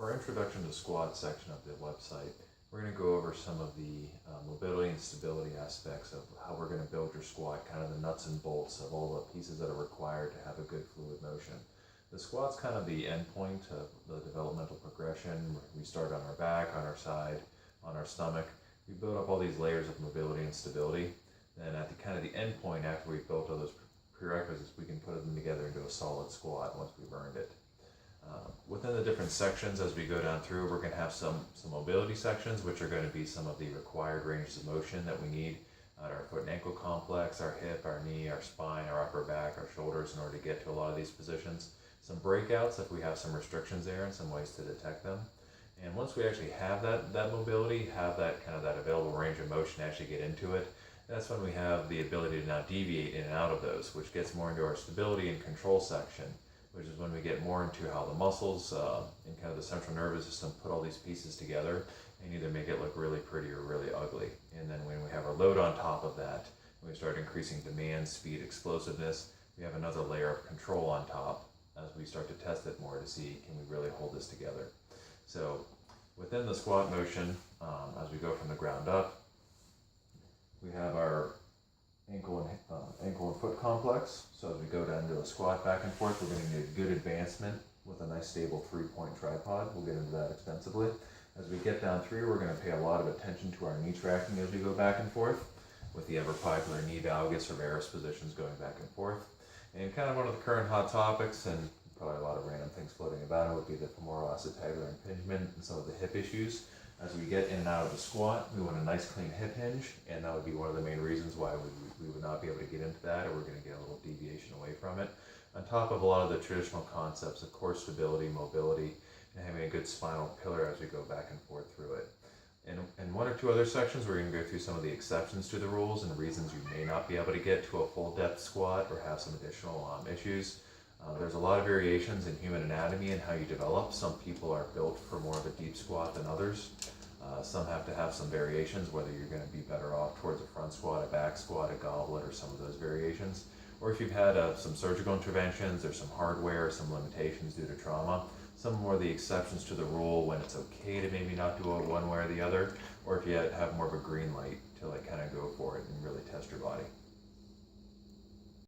For our introduction to squat section of the website, we're going to go over some of the mobility and stability aspects of how we're going to build your squat, kind of the nuts and bolts of all the pieces that are required to have a good fluid motion. The squat's kind of the end point of the developmental progression. We start on our back, on our side, on our stomach. We build up all these layers of mobility and stability. Then at the kind of the end point, after we've built all those prerequisites, we can put them together into a solid squat once we've earned it. Within the different sections, as we go down through, we're going to have some mobility sections, which are going to be some of the required ranges of motion that we need at our foot and ankle complex, our hip, our knee, our spine, our upper back, our shoulders, in order to get to a lot of these positions. Some breakouts if we have some restrictions there and some ways to detect them. And once we actually have that mobility, have that kind of that available range of motion to actually get into it, that's when we have the ability to now deviate in and out of those, which gets more into our stability and control section, which is when we get more into how the muscles and kind of the central nervous system put all these pieces together and either make it look really pretty or really ugly. And then when we have our load on top of that, when we start increasing demand, speed, explosiveness, we have another layer of control on top as we start to test it more to see, can we really hold this together? So within the squat motion, as we go from the ground up, we have our ankle and foot complex. So as we go down to a squat back and forth, we're going to need good advancement with a nice stable 3-point tripod. We'll get into that extensively. As we get down through, we're going to pay a lot of attention to our knee tracking as we go back and forth, with the ever popular knee valgus or varus positions going back and forth. And kind of one of the current hot topics, and probably a lot of random things floating about it, would be the femoral acetabular impingement and some of the hip issues. As we get in and out of the squat, we want a nice clean hip hinge, and that would be one of the main reasons why we would not be able to get into that, or we're going to get a little deviation away from it. On top of a lot of the traditional concepts of core stability, mobility, and having a good spinal pillar as we go back and forth through it. In one or two other sections, we're going to go through some of the exceptions to the rules and reasons you may not be able to get to a full depth squat or have some additional issues. There's a lot of variations in human anatomy and how you develop. Some people are built for more of a deep squat than others. Some have to have some variations, whether you're going to be better off towards a front squat, a back squat, a goblet, or some of those variations. Or if you've had some surgical interventions or some hardware, some limitations due to trauma. Some more the exceptions to the rule when it's okay to maybe not do it one way or the other, or if you have more of a green light to like kind of go for it and really test your body.